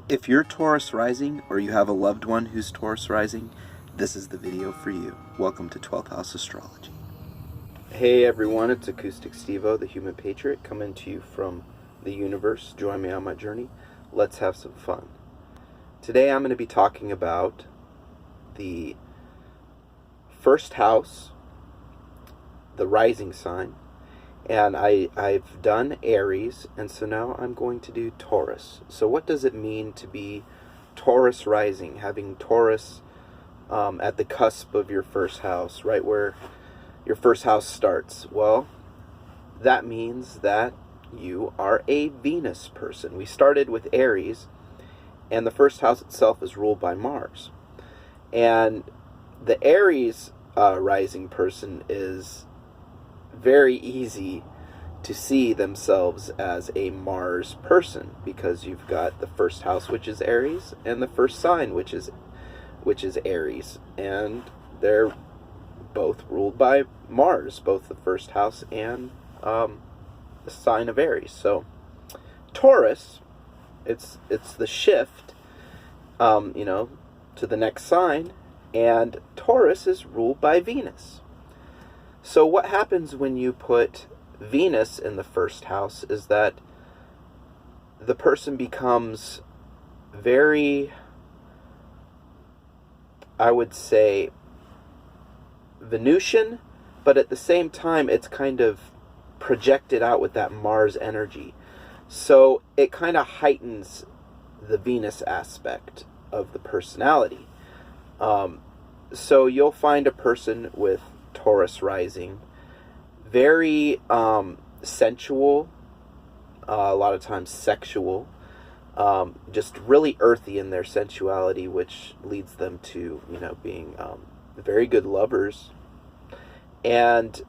If you're Taurus Rising or you have a loved one who's Taurus Rising, this is the video for you. Welcome to 12th House Astrology. Hey everyone, it's Acoustic Stevo, the Human Patriot, coming to you from the universe. Join me on my journey. Let's have some fun. Today I'm going to be talking about the first house, the rising sign, and I've done Aries, and so now I'm going to do Taurus. So what does it mean to be Taurus rising, having Taurus at the cusp of your first house, right where your first house starts? Well, that means that you are a Venus person. We started with Aries, and the first house itself is ruled by Mars. And the Aries rising person is very easy to see themselves as a Mars person, because you've got the first house, which is Aries, and the first sign, which is Aries, and they're both ruled by Mars, both the first house and the sign of Aries. So Taurus, it's the shift, to the next sign, and Taurus is ruled by Venus. So what happens when you put Venus in the first house is that the person becomes very, I would say, Venusian, but at the same time it's kind of projected out with that Mars energy. So it kind of heightens the Venus aspect of the personality. So you'll find a person with Taurus rising very sensual, a lot of times sexual, just really earthy in their sensuality, which leads them to being very good lovers, and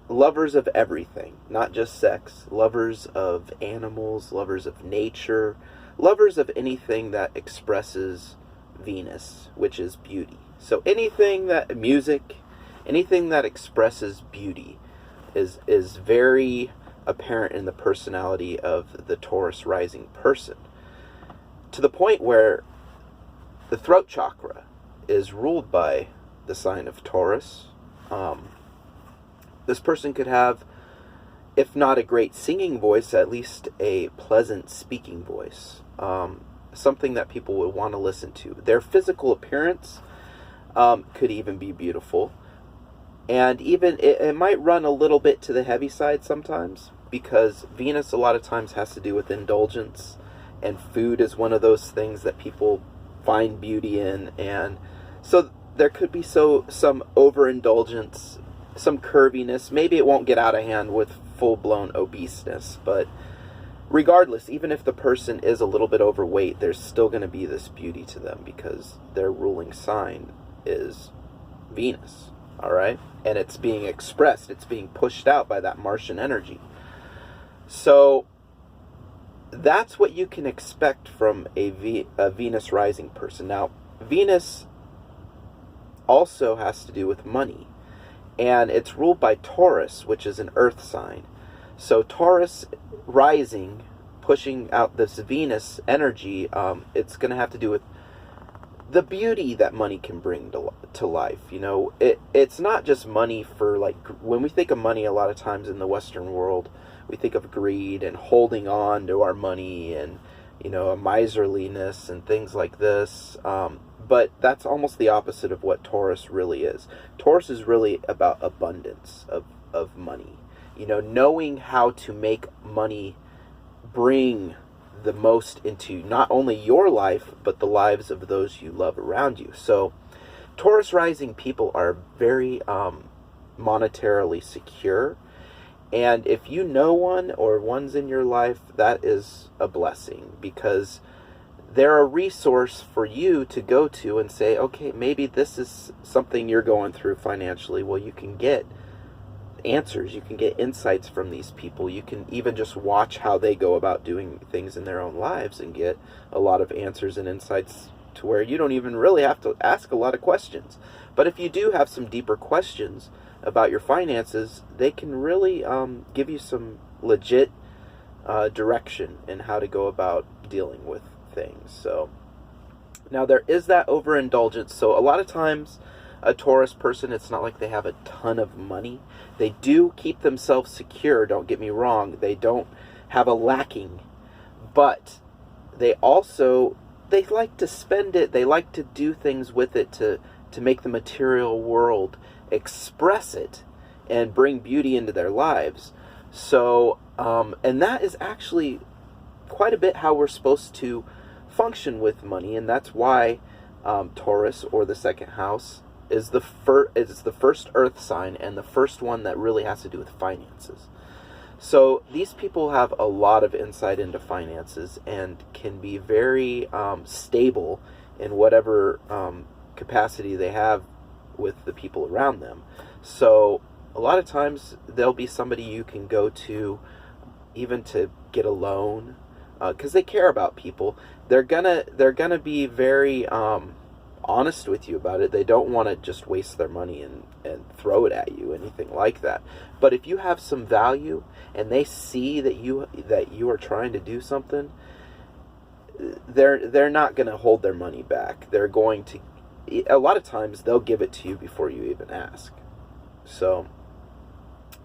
lovers of everything, not just sex, lovers of animals, lovers of nature, lovers of anything that expresses Venus, which is beauty. So anything that anything that expresses beauty is very apparent in the personality of the Taurus rising person, to the point where the throat chakra is ruled by the sign of Taurus. This person could have, if not a great singing voice, at least a pleasant speaking voice, something that people would want to listen to. Their physical appearance could even be beautiful. And even it might run a little bit to the heavy side sometimes, because Venus a lot of times has to do with indulgence, and food is one of those things that people find beauty in. And so there could be some overindulgence, some curviness. Maybe it won't get out of hand with full-blown obeseness, but regardless, even if the person is a little bit overweight, there's still going to be this beauty to them because their ruling sign is Venus. All right, and it's being expressed, it's being pushed out by that Martian energy. So that's what you can expect from a Venus rising person. Now, Venus also has to do with money, and it's ruled by Taurus, which is an earth sign. So Taurus rising, pushing out this Venus energy, it's going to have to do with the beauty that money can bring to life. It's not just money for, like, when we think of money a lot of times in the Western world, we think of greed and holding on to our money and, a miserliness and things like this. But that's almost the opposite of what Taurus really is. Taurus is really about abundance of money. Knowing how to make money bring the most into not only your life, but the lives of those you love around you. So Taurus rising people are very monetarily secure. And if you know one or one's in your life, that is a blessing, because they're a resource for you to go to and say, okay, maybe this is something you're going through financially. Well, you can get answers, you can get insights from these people. You can even just watch how they go about doing things in their own lives and get a lot of answers and insights to where you don't even really have to ask a lot of questions. But if you do have some deeper questions about your finances, they can really give you some legit direction in how to go about dealing with things. So now there is that overindulgence. So a lot of times a Taurus person, it's not like they have a ton of money. They do keep themselves secure, don't get me wrong. They don't have a lacking. But they like to spend it. They like to do things with it to make the material world express it and bring beauty into their lives. So, and that is actually quite a bit how we're supposed to function with money, and that's why Taurus, or the second house, is the first earth sign and the first one that really has to do with finances. So these people have a lot of insight into finances and can be very stable in whatever capacity they have with the people around them. So a lot of times there'll be somebody you can go to even to get a loan, because they care about people. They're gonna be very honest with you about it. They don't want to just waste their money and throw it at you, anything like that. But if you have some value and they see that you are trying to do something, they're not going to hold their money back. They're going to, a lot of times they'll give it to you before you even ask. So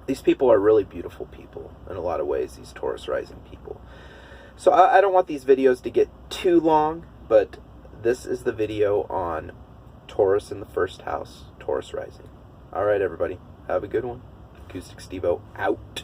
these people are really beautiful people in a lot of ways, these Taurus rising people. So I don't want these videos to get too long, but this is the video on Taurus in the first house, Taurus rising. All right, everybody. Have a good one. Acoustic Steve-O out.